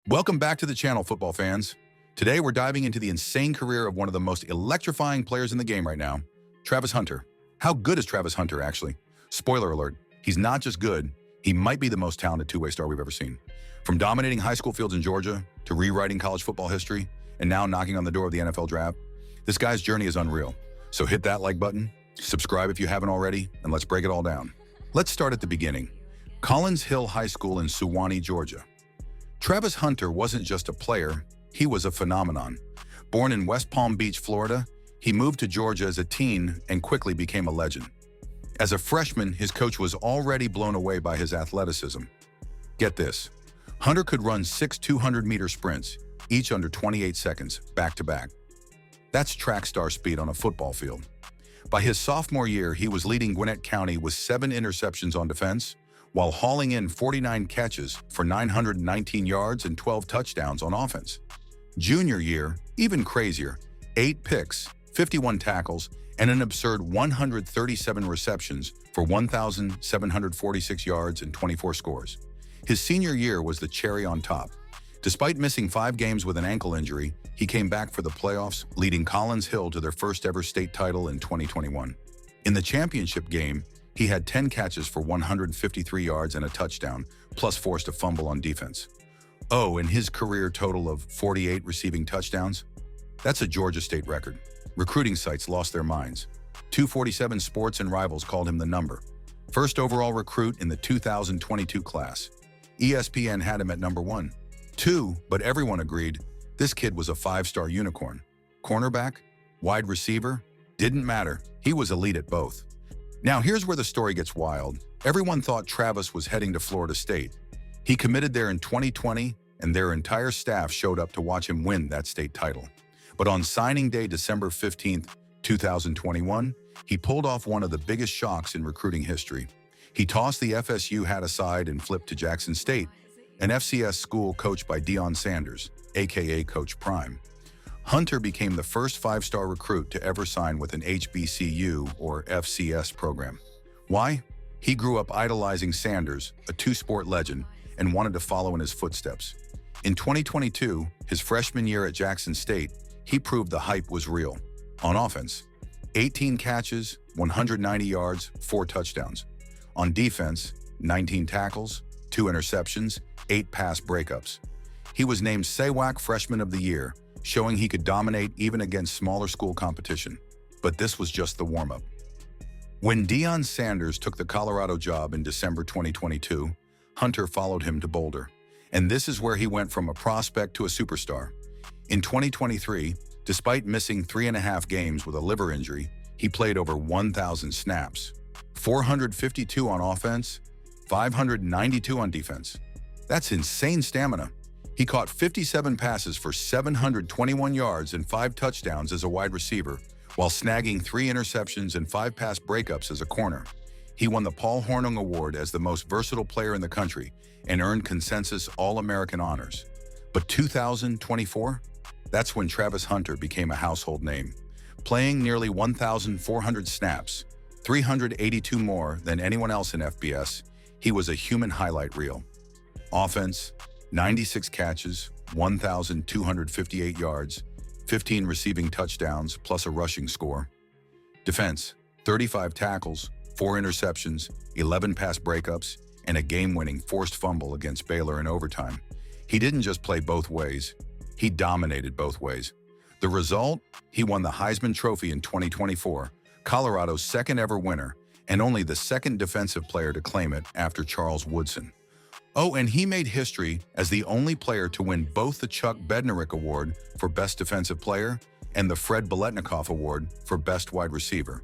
Welcome back to the channel, football fans. Today, we're diving into the insane career of one of the most electrifying players in the game right now, Travis Hunter. How good is Travis Hunter, actually? Spoiler alert, he's not just good, he might be the most talented two-way star we've ever seen. From dominating high school fields in Georgia, to rewriting college football history, and now knocking on the door of the NFL draft, this guy's journey is unreal. So hit that like button, subscribe if you haven't already, and let's break it all down. Let's start at the beginning. Collins Hill High School in Suwanee, Georgia. Travis Hunter wasn't just a player, he was a phenomenon. Born in West Palm Beach, Florida, he moved to Georgia as a teen and quickly became a legend. As a freshman, his coach was already blown away by his athleticism. Get this, Hunter could run 6 200-meter sprints, each under 28 seconds, back-to-back. That's track star speed on a football field. By his sophomore year, he was leading Gwinnett County with 7 interceptions on defense, while hauling in 49 catches for 919 yards and 12 touchdowns on offense. Junior year, even crazier, 8 picks, 51 tackles, and an absurd 137 receptions for 1,746 yards and 24 scores. His senior year was the cherry on top. Despite missing 5 games with an ankle injury, he came back for the playoffs, leading Collins Hill to their first ever state title in 2021. In the championship game, he had 10 catches for 153 yards and a touchdown, plus forced a fumble on defense. Oh, and his career total of 48 receiving touchdowns? That's a Georgia State record. Recruiting sites lost their minds. 247 Sports and Rivals called him the number. First overall recruit in the 2022 class. ESPN had him at number 1. 2, but everyone agreed, this kid was a 5-star unicorn. Cornerback? Wide receiver? Didn't matter. He was elite at both. Now here's where the story gets wild. Everyone thought Travis was heading to Florida State. He committed there in 2020, and their entire staff showed up to watch him win that state title. But on signing day, December 15th, 2021, he pulled off one of the biggest shocks in recruiting history. He tossed the FSU hat aside and flipped to Jackson State, an FCS school coached by Deion Sanders, aka Coach Prime. Hunter became the first 5-star recruit to ever sign with an HBCU or FCS program. Why? He grew up idolizing Sanders, a 2-sport legend, and wanted to follow in his footsteps. In 2022, his freshman year at Jackson State, he proved the hype was real. On offense, 18 catches, 190 yards, 4 touchdowns. On defense, 19 tackles, 2 interceptions, 8 pass breakups. He was named SEWAC Freshman of the Year, showing he could dominate even against smaller school competition. But this was just the warm-up. When Deion Sanders took the Colorado job in December 2022, Hunter followed him to Boulder. And this is where he went from a prospect to a superstar. In 2023, despite missing 3.5 games with a liver injury, he played over 1,000 snaps, 452 on offense, 592 on defense. That's insane stamina. He caught 57 passes for 721 yards and 5 touchdowns as a wide receiver, while snagging 3 interceptions and 5 pass breakups as a corner. He won the Paul Hornung Award as the most versatile player in the country and earned consensus All-American honors. But 2024? That's when Travis Hunter became a household name. Playing nearly 1,400 snaps, 382 more than anyone else in FBS, he was a human highlight reel. Offense, 96 catches, 1,258 yards, 15 receiving touchdowns, plus a rushing score. Defense, 35 tackles, 4 interceptions, 11 pass breakups, and a game-winning forced fumble against Baylor in overtime. He didn't just play both ways, he dominated both ways. The result? He won the Heisman Trophy in 2024, Colorado's second-ever winner, and only the second defensive player to claim it after Charles Woodson. Oh, and he made history as the only player to win both the Chuck Bednarik Award for Best Defensive Player and the Fred Biletnikoff Award for Best Wide Receiver.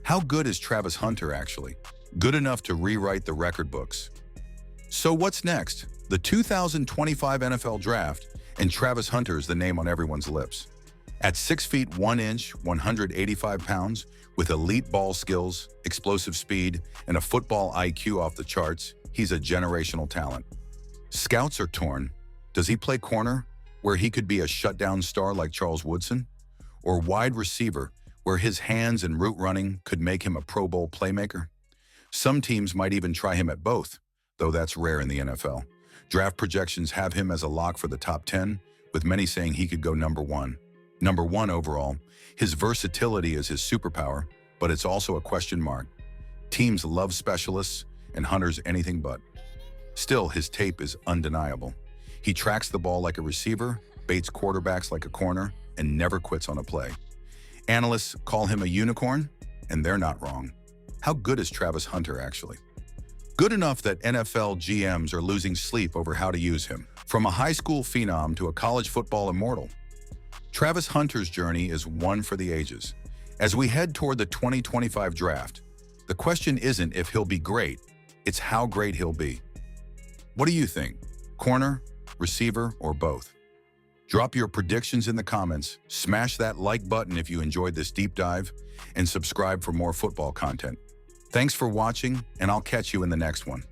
How good is Travis Hunter, actually? Good enough to rewrite the record books. So what's next? The 2025 NFL Draft, and Travis Hunter is the name on everyone's lips. At 6 feet 1 inch, 185 pounds, with elite ball skills, explosive speed, and a football IQ off the charts, he's a generational talent. Scouts are torn. Does he play corner, where he could be a shutdown star like Charles Woodson? Or wide receiver, where his hands and route running could make him a Pro Bowl playmaker? Some teams might even try him at both, though that's rare in the NFL. Draft projections have him as a lock for the top 10, with many saying he could go number 1. Number 1 overall. His versatility is his superpower, but it's also a question mark. Teams love specialists, and Hunter's anything but. Still, his tape is undeniable. He tracks the ball like a receiver, baits quarterbacks like a corner, and never quits on a play. Analysts call him a unicorn, and they're not wrong. How good is Travis Hunter, actually? Good enough that NFL GMs are losing sleep over how to use him. From a high school phenom to a college football immortal, Travis Hunter's journey is one for the ages. As we head toward the 2025 draft, the question isn't if he'll be great, it's how great he'll be. What do you think? Corner, receiver, or both? Drop your predictions in the comments, smash that like button if you enjoyed this deep dive, and subscribe for more football content. Thanks for watching, and I'll catch you in the next one.